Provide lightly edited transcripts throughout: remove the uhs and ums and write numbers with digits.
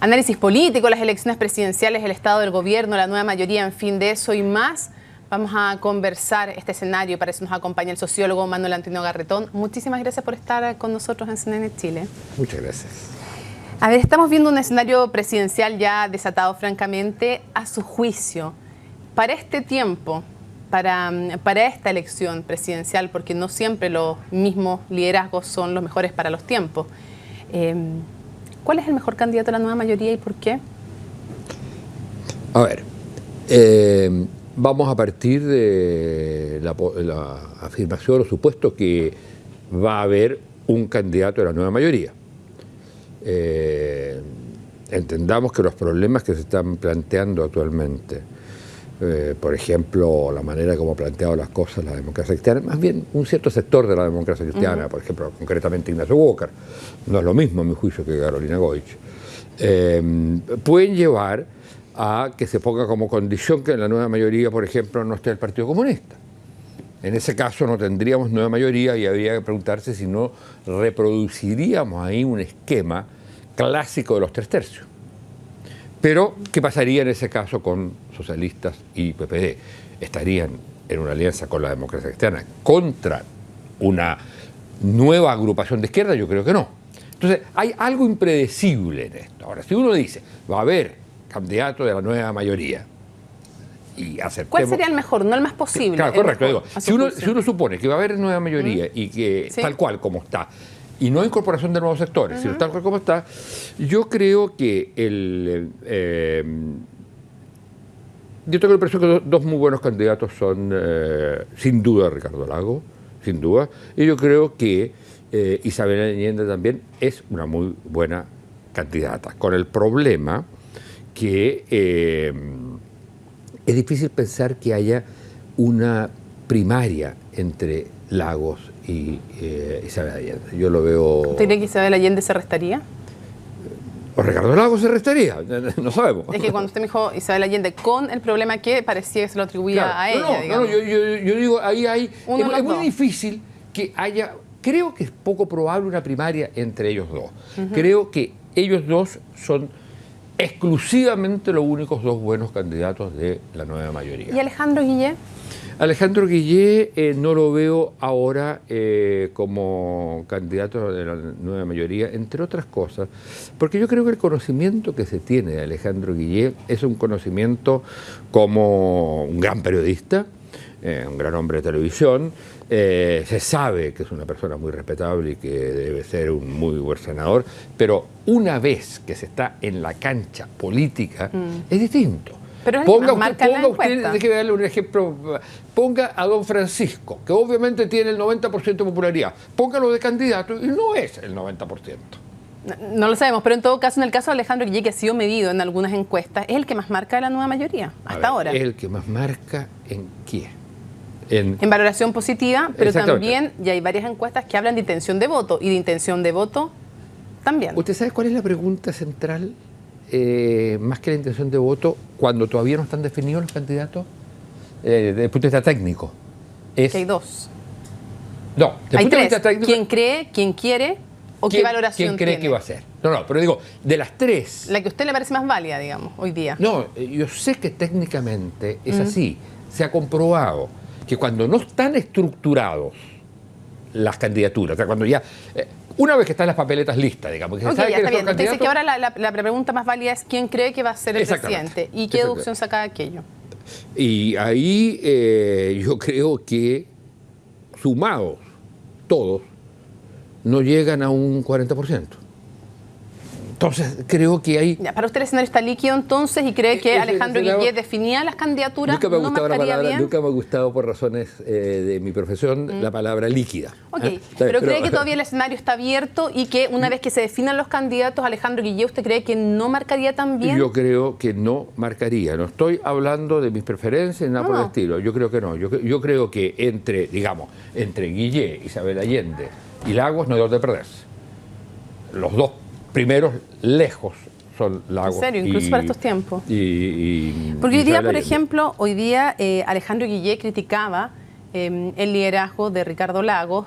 Análisis político, las elecciones presidenciales, el estado del gobierno, la nueva mayoría, en fin, de eso y más. Vamos a conversar este escenario, para eso nos acompaña el sociólogo Manuel Antonio Garretón. Muchísimas gracias por estar con nosotros en CNN Chile. Muchas gracias. A ver, estamos viendo un escenario presidencial ya desatado, francamente, a su juicio. Para este tiempo, para esta elección presidencial, porque no siempre los mismos liderazgos son los mejores para los tiempos, ¿cuál es el mejor candidato a la nueva mayoría y por qué? A ver, vamos a partir de la afirmación o supuesto que va a haber un candidato a la nueva mayoría. Entendamos que los problemas que se están planteando actualmente, por ejemplo, la manera como ha planteado las cosas la democracia cristiana, más bien un cierto sector de la democracia cristiana, por ejemplo, concretamente Ignacio Walker, no es lo mismo a mi juicio que Carolina Goich, pueden llevar a que se ponga como condición que en la nueva mayoría, por ejemplo, no esté el Partido Comunista. En ese caso no tendríamos nueva mayoría y habría que preguntarse si no reproduciríamos ahí un esquema clásico de los 3/3. Pero, ¿qué pasaría en ese caso con socialistas y PPD? ¿Estarían en una alianza con la democracia cristiana contra una nueva agrupación de izquierda? Yo creo que no. Entonces, hay algo impredecible en esto. Ahora, si uno dice, va a haber candidato de la nueva mayoría, y aceptemos... ¿Cuál sería el mejor? No el más posible. Claro, correcto. Mejor, digo, si uno supone que va a haber nueva mayoría y que sí, tal cual como está, y no incorporación de nuevos sectores, sino tal cual como está, yo creo que yo tengo la impresión que dos muy buenos candidatos son, sin duda, Ricardo Lagos, sin duda, y yo creo que Isabel Allende también es una muy buena candidata, con el problema que es difícil pensar que haya una primaria entre Lagos y Isabel Allende. Yo lo veo... ¿Usted cree que Isabel Allende se restaría? O Ricardo Lagos se restaría, no sabemos. Es que cuando usted me dijo Isabel Allende, con el problema que parecía que se lo atribuía claro, a ella. Yo digo, ahí hay... Es muy dos. difícil que haya... Creo que es poco probable una primaria entre ellos dos. Creo que ellos dos son exclusivamente los únicos dos buenos candidatos de la nueva mayoría. ¿Y Alejandro Guillé? Alejandro Guillé no lo veo ahora como candidato de la nueva mayoría, entre otras cosas, porque yo creo que el conocimiento que se tiene de Alejandro Guillé es un conocimiento como un gran periodista, un gran hombre de televisión, se sabe que es una persona muy respetable y que debe ser un muy buen senador, pero una vez que se está en la cancha política es distinto. Pero es déjeme darle un ejemplo. Ponga a don Francisco, que obviamente tiene el 90% de popularidad. Póngalo de candidato y no es el 90%. No lo sabemos, pero en todo caso, en el caso de Alejandro Guillé, que ha sido medido en algunas encuestas, es el que más marca de la nueva mayoría, hasta ahora. ¿Es el que más marca en qué? En valoración positiva, pero también ya hay varias encuestas que hablan de intención de voto, y de intención de voto también. ¿Usted sabe cuál es la pregunta central, más que la intención de voto, cuando todavía no están definidos los candidatos? Desde el punto de vista técnico. Que hay dos. No, hay tres. ¿Quién cree, quién quiere o qué valoración tiene? ¿Quién cree que va a ser? No, pero digo, de las tres... La que a usted le parece más válida, digamos, hoy día. No, yo sé que técnicamente es así. Se ha comprobado que cuando no están estructurados las candidaturas, o sea, cuando ya... una vez que están las papeletas listas, digamos, que se sabe ya quiénes está son bien. los candidatos... Entonces, que ahora la pregunta más válida es quién cree que va a ser el presidente y qué deducción saca de aquello. Y ahí yo creo que sumados todos no llegan a un 40%. Entonces, creo que hay... Ya, para usted el escenario está líquido entonces y cree que Alejandro Guillé definía las candidaturas. Nunca me ha gustado la palabra, bien. nunca me ha gustado por razones de mi profesión la palabra líquida. Ok, pero cree que todavía el escenario está abierto y que una vez que se definan los candidatos, Alejandro Guillé, ¿usted cree que no marcaría tan bien? Yo creo que no marcaría. No estoy hablando de mis preferencias, nada por el estilo. Yo creo que no. Yo creo que entre Guillé, Isabel Allende y Lagos no hay dónde perderse. Los dos primeros lejos son Lagos. ¿En serio? Incluso para estos tiempos. Porque hoy día, por ejemplo, Alejandro Guillé criticaba el liderazgo de Ricardo Lagos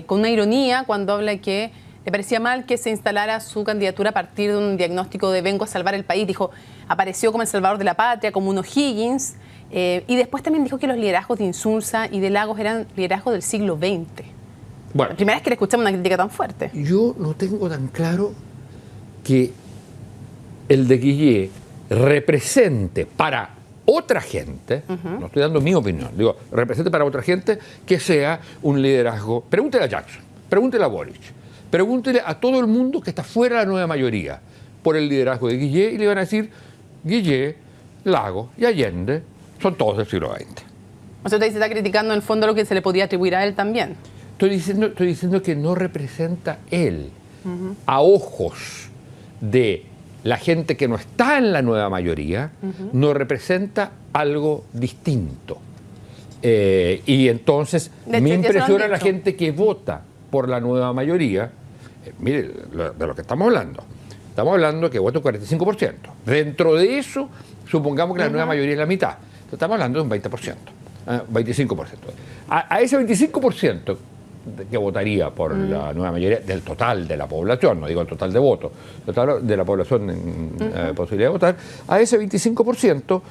con una ironía cuando habla que le parecía mal que se instalara su candidatura a partir de un diagnóstico de vengo a salvar el país. Dijo, apareció como el salvador de la patria, como un O'Higgins, y después también dijo que los liderazgos de Insulza y de Lagos eran liderazgos del siglo XX. Bueno, la primera vez que le escuchamos una crítica tan fuerte. Yo no tengo tan claro que el de Guillé represente para otra gente, no estoy dando mi opinión, digo, represente para otra gente que sea un liderazgo. Pregúntele a Jackson, pregúntele a Boric, pregúntele a todo el mundo que está fuera de la nueva mayoría por el liderazgo de Guillé y le van a decir, Guillé, Lagos y Allende son todos del siglo XX. O sea, usted se está criticando en el fondo lo que se le podía atribuir a él también. Estoy diciendo que no representa él a ojos de la gente que no está en la nueva mayoría, no representa algo distinto. Y entonces me impresiona la gente que vota por la nueva mayoría. Mire, de lo que estamos hablando que vota un 45%. Dentro de eso, supongamos que la nueva mayoría es la mitad. Estamos hablando de un 20%, 25%. A ese 25% que votaría por la nueva mayoría del total de la población, no digo el total de votos, el total de la población en posibilidad de votar, a ese 25%,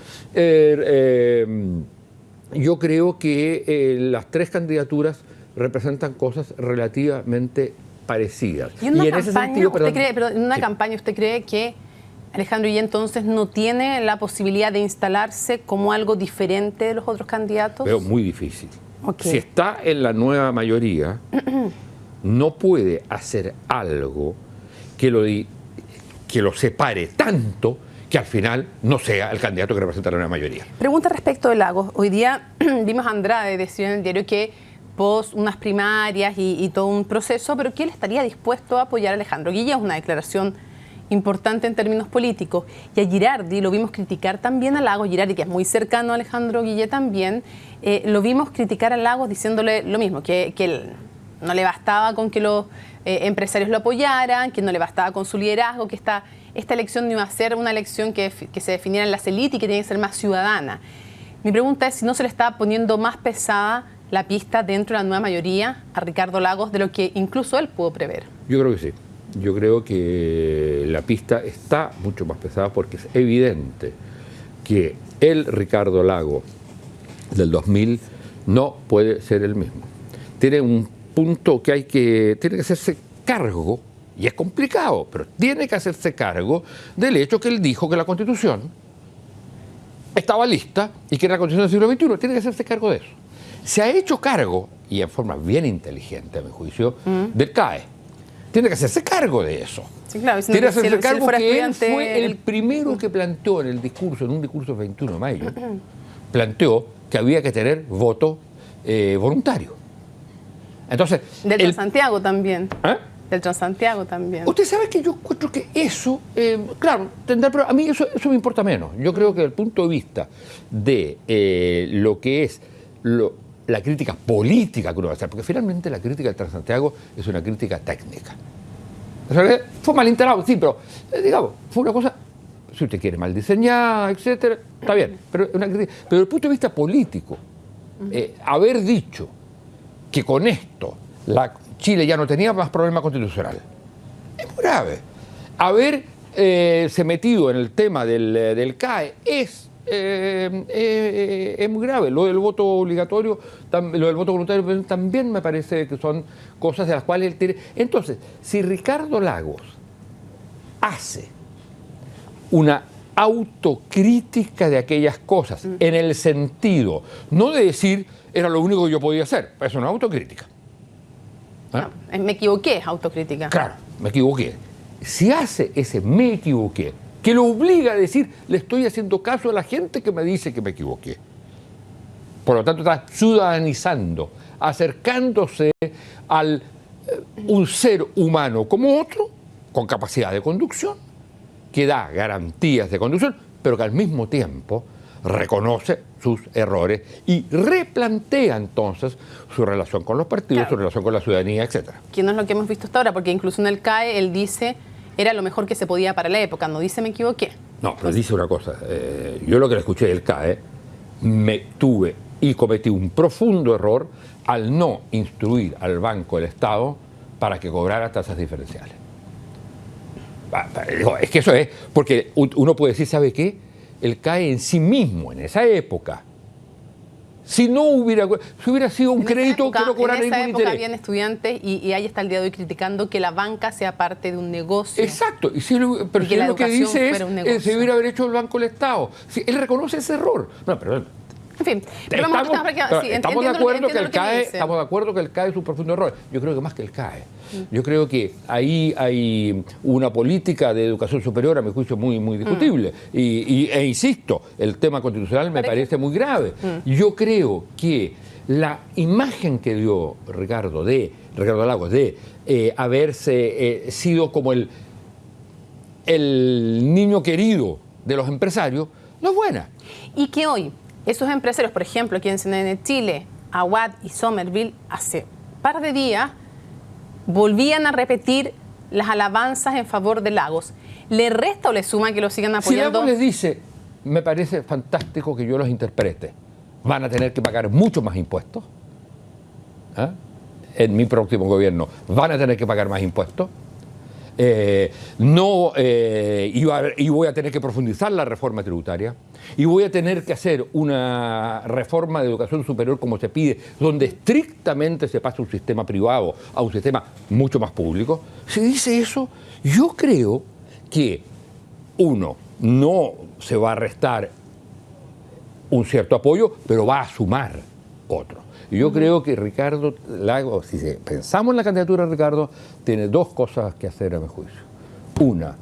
yo creo que las tres candidaturas representan cosas relativamente parecidas. Y en ese sentido, en una campaña, ¿usted cree que Alejandro Guillé entonces no tiene la posibilidad de instalarse como algo diferente de los otros candidatos? Veo muy difícil. Okay. Si está en la nueva mayoría, no puede hacer algo que lo separe tanto que al final no sea el candidato que representa la nueva mayoría. Pregunta respecto de Lagos. Hoy día vimos a Andrade decir en el diario que pos unas primarias y todo un proceso, pero que él estaría dispuesto a apoyar a Alejandro Guillé. Es una declaración importante en términos políticos. Y a Girardi lo vimos criticar también a Lagos. Girardi, que es muy cercano a Alejandro Guillé también, lo vimos criticar a Lagos diciéndole lo mismo, que él no le bastaba con que los empresarios lo apoyaran, que no le bastaba con su liderazgo, que esta elección no iba a ser una elección que se definiera en las élites y que tenía que ser más ciudadana. Mi pregunta es si no se le está poniendo más pesada la pista dentro de la nueva mayoría a Ricardo Lagos de lo que incluso él pudo prever. Yo creo que sí. Yo creo que la pista está mucho más pesada porque es evidente que el Ricardo Lagos del 2000 no puede ser el mismo. Tiene un punto que tiene que hacerse cargo, y es complicado, pero tiene que hacerse cargo del hecho que él dijo que la Constitución estaba lista y que era la Constitución del siglo XXI. Tiene que hacerse cargo de eso. Se ha hecho cargo, y en forma bien inteligente, a mi juicio, del CAE. Tiene que hacerse cargo de eso. Sí, claro, tiene que hacerse cargo que él fue el primero que planteó en un discurso del 21 de mayo, planteó que había que tener voto voluntario. Entonces, del Transantiago también. ¿Eh? Del Transantiago también. Usted sabe que yo encuentro que eso, claro, pero a mí eso me importa menos. Yo creo que desde el punto de vista de lo que es la crítica política que uno va a hacer, porque finalmente la crítica del Transantiago es una crítica técnica. O sea, fue mal instalado, sí, pero digamos, fue una cosa, si usted quiere, mal diseñada, etcétera, está bien, pero una crítica. Pero desde el punto de vista político, haber dicho que con esto Chile ya no tenía más problema constitucional es muy grave. Haberse metido en el tema del CAE es muy grave. Lo del voto obligatorio, lo del voto voluntario también me parece que son cosas de las cuales él tiene. Entonces, si Ricardo Lagos hace una autocrítica de aquellas cosas, en el sentido, no de decir era lo único que yo podía hacer, eso es una autocrítica. No, me equivoqué, es autocrítica. Claro, me equivoqué. Si hace ese me equivoqué, que lo obliga a decir, le estoy haciendo caso a la gente que me dice que me equivoqué. Por lo tanto, está ciudadanizando, acercándose a un ser humano como otro, con capacidad de conducción, que da garantías de conducción, pero que al mismo tiempo reconoce sus errores y replantea entonces su relación con los partidos, claro, su relación con la ciudadanía, etcétera. Que no es lo que hemos visto hasta ahora, porque incluso en el CAE él dice era lo mejor que se podía para la época, no dice me equivoqué. No, pero dice una cosa, yo lo que le escuché del CAE, cometí un profundo error al no instruir al Banco del Estado para que cobrara tasas diferenciales. Es que eso es, porque uno puede decir, ¿sabe qué? El CAE en sí mismo, en esa época, si hubiera sido un crédito que no cobrara ningún interés. En esa época habían estudiantes y ahí está el día de hoy criticando que la banca sea parte de un negocio. Exacto, pero si lo que dice es se hubiera haber hecho el Banco del Estado. Si él reconoce ese error. No, pero en fin, estamos de acuerdo que el CAE es un profundo error. Yo creo que más que el CAE. Yo creo que ahí hay una política de educación superior, a mi juicio, muy, muy discutible. E insisto, el tema constitucional me parece muy grave. Yo creo que la imagen que dio Ricardo Lagos de haberse sido como el niño querido de los empresarios, no es buena. Y que hoy esos empresarios, por ejemplo, aquí en CNN Chile, Aguad y Somerville, hace un par de días, volvían a repetir las alabanzas en favor de Lagos. ¿Le resta o le suma que lo sigan apoyando? Si Lagos les dice, me parece fantástico que yo los interprete, van a tener que pagar mucho más impuestos. En mi próximo gobierno van a tener que pagar más impuestos. Y voy a tener que profundizar la reforma tributaria y voy a tener que hacer una reforma de educación superior como se pide, donde estrictamente se pasa un sistema privado a un sistema mucho más público. Si dice eso, yo creo que no se va a restar un cierto apoyo, pero va a sumar otro. Y yo creo que Ricardo Lagos, si pensamos en la candidatura de Ricardo, tiene dos cosas que hacer a mi juicio. Una,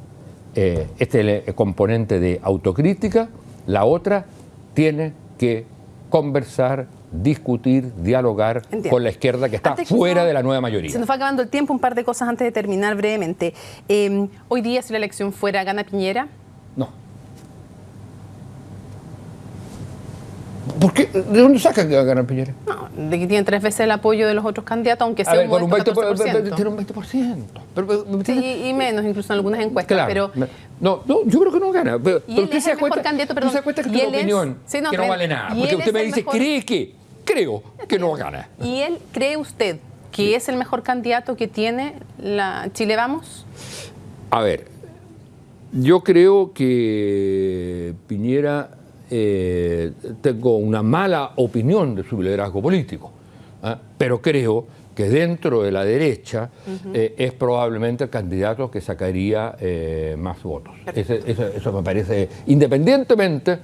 este es el componente de autocrítica. La otra, tiene que conversar, discutir, dialogar con la izquierda que está fuera de la nueva mayoría. Se nos va acabando el tiempo, un par de cosas antes de terminar brevemente. Hoy día, si la elección fuera, ¿gana Piñera? No. ¿Por qué? ¿De dónde sacan que va a ganar Piñera? No, de que tiene 3 veces el apoyo de los otros candidatos, aunque sea con un 14%. Tiene un 20%. Sí, y menos, incluso en algunas encuestas. Claro. Pero no, yo creo que no gana. Pero usted se da cuenta que es una opinión que no vale nada. Porque usted me dice, creo que no gana. ¿Y él cree usted que es el mejor candidato que tiene la Chile Vamos? A ver, yo creo que Piñera... tengo una mala opinión de su liderazgo político, pero creo que dentro de la derecha es probablemente el candidato que sacaría más votos. Eso me parece, independientemente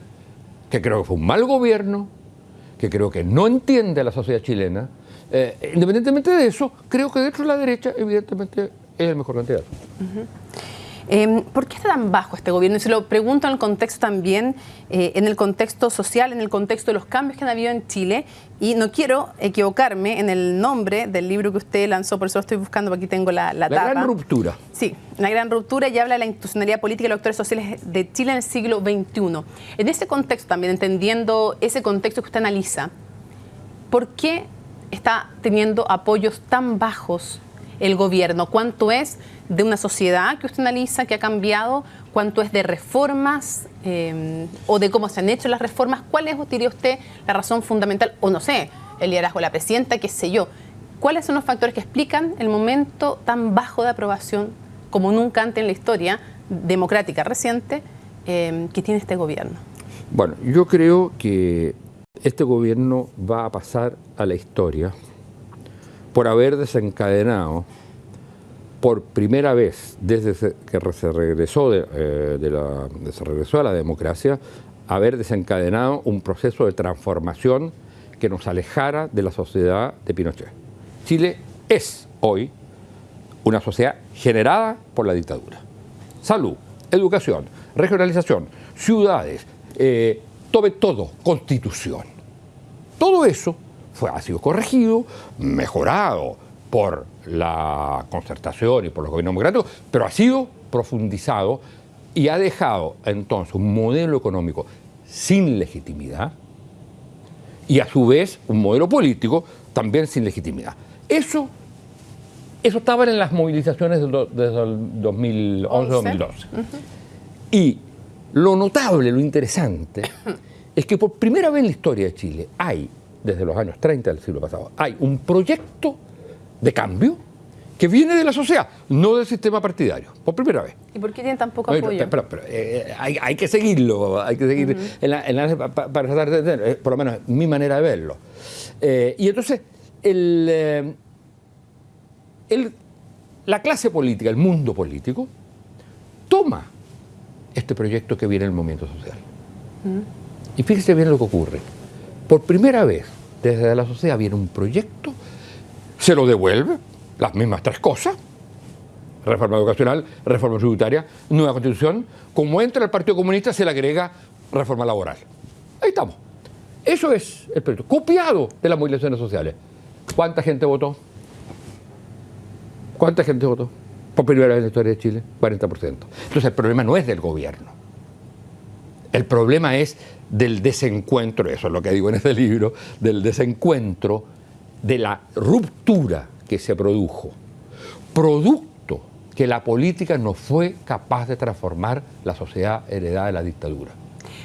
que creo que fue un mal gobierno, que creo que no entiende a la sociedad chilena, independientemente de eso, creo que dentro de la derecha evidentemente es el mejor candidato. ¿Por qué está tan bajo este gobierno? Y se lo pregunto en el contexto también, en el contexto social, en el contexto de los cambios que han habido en Chile. Y no quiero equivocarme en el nombre del libro que usted lanzó, por eso lo estoy buscando, porque aquí tengo la tapa. La gran ruptura. Sí, la gran ruptura, y habla de la institucionalidad política y los actores sociales de Chile en el siglo XXI. En ese contexto también, entendiendo ese contexto que usted analiza, ¿por qué está teniendo apoyos tan bajos el gobierno? ¿Cuánto es de una sociedad que usted analiza que ha cambiado? ¿Cuánto es de reformas o de cómo se han hecho las reformas? ¿Cuál es, diría usted, la razón fundamental? O no sé, el liderazgo de la presidenta, qué sé yo. ¿Cuáles son los factores que explican el momento tan bajo de aprobación, como nunca antes en la historia democrática reciente, que tiene este gobierno? Bueno, yo creo que este gobierno va a pasar a la historia por haber desencadenado por primera vez desde que se regresó a la democracia, haber desencadenado un proceso de transformación que nos alejara de la sociedad de Pinochet. Chile es hoy una sociedad generada por la dictadura. Salud, educación, regionalización, ciudades, todo, constitución. Todo eso ha sido corregido, mejorado por la concertación y por los gobiernos democráticos, pero ha sido profundizado y ha dejado entonces un modelo económico sin legitimidad y a su vez un modelo político también sin legitimidad. Eso estaba en las movilizaciones desde el 2011-2012. Y lo notable, lo interesante, es que por primera vez en la historia de Chile desde los años 30 del siglo pasado, hay un proyecto de cambio que viene de la sociedad, no del sistema partidario, por primera vez. ¿Y por qué tienen tan poco apoyo? Pero, hay que seguirlo, hay que seguir para tratar de entender, por lo menos mi manera de verlo. Y entonces, la clase política, el mundo político, toma este proyecto que viene en el movimiento social. Y fíjese bien lo que ocurre. Por primera vez, desde la sociedad viene un proyecto, se lo devuelve, las mismas tres cosas: reforma educacional, reforma tributaria, nueva constitución. Como entra el Partido Comunista, se le agrega reforma laboral. Ahí estamos. Eso es el proyecto, copiado de las movilizaciones sociales. ¿Cuánta gente votó? ¿Cuánta gente votó? Por primera vez en la historia de Chile, 40%. Entonces el problema no es del gobierno. El problema es del desencuentro, eso es lo que digo en este libro, del desencuentro, de la ruptura que se produjo, producto que la política no fue capaz de transformar la sociedad heredada de la dictadura.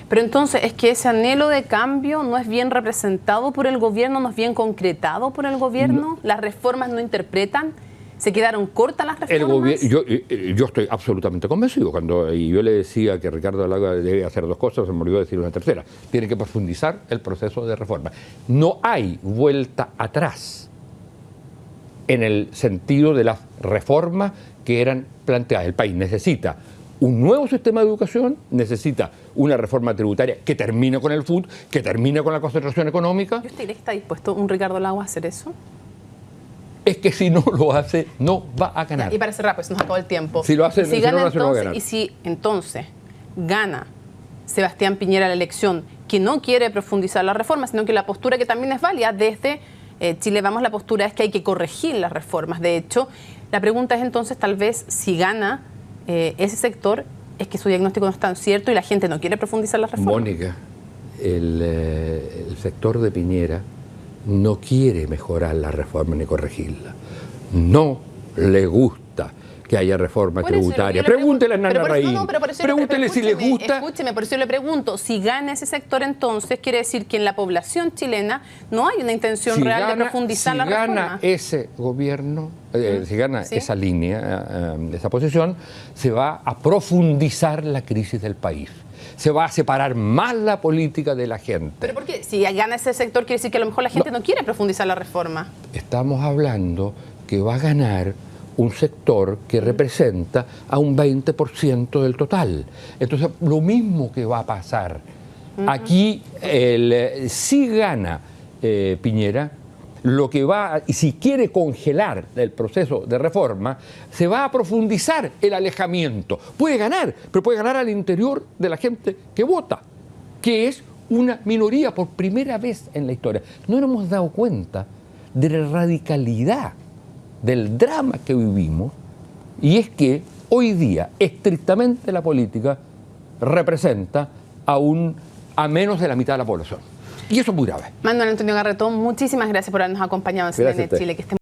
Pero entonces, ¿es que ese anhelo de cambio no es bien representado por el gobierno, no es bien concretado por el gobierno? No. ¿Las reformas no interpretan? ¿Se quedaron cortas las reformas? Yo estoy absolutamente convencido. Y yo le decía que Ricardo Lagos debe hacer dos cosas, se me olvidó decir una tercera. Tiene que profundizar el proceso de reforma. No hay vuelta atrás en el sentido de las reformas que eran planteadas. El país necesita un nuevo sistema de educación, necesita una reforma tributaria que termine con el FUT, que termine con la concentración económica. ¿Y usted cree que está dispuesto un Ricardo Lagos a hacer eso? Es que si no lo hace, no va a ganar. Y para cerrar, pues nos acabó el tiempo. Si lo hace, si gana, entonces, no va a ganar. Y si entonces gana Sebastián Piñera la elección, que no quiere profundizar la reforma, sino que la postura, que también es válida desde Chile Vamos, la postura es que hay que corregir las reformas. De hecho, la pregunta es entonces, tal vez, si gana ese sector, es que su diagnóstico no es tan cierto y la gente no quiere profundizar las reformas. Mónica, el sector de Piñera no quiere mejorar la reforma ni corregirla. No le gusta que haya reforma tributaria. Pregúntele a Hernán Larraín. Pregúntele si le gusta. Escúcheme, por eso yo le pregunto, si gana ese sector, entonces quiere decir que en la población chilena no hay una intención real de profundizar la reforma. Si gana ese gobierno, si gana esa línea, esa posición, se va a profundizar la crisis del país. Se va a separar más la política de la gente. ¿Pero por qué? Si gana ese sector, quiere decir que a lo mejor la gente no quiere profundizar la reforma. Estamos hablando que va a ganar un sector que representa a un 20% del total. Entonces, lo mismo que va a pasar. Aquí, si gana Piñera, lo que va, y si quiere congelar el proceso de reforma, se va a profundizar el alejamiento. Puede ganar, pero puede ganar al interior de la gente que vota, que es una minoría por primera vez en la historia. No nos hemos dado cuenta de la radicalidad del drama que vivimos, y es que hoy día, estrictamente, la política representa a menos de la mitad de la población. Y eso es muy grave. Manuel Antonio Garretón, muchísimas gracias por habernos acompañado en CNN Chile. Que esté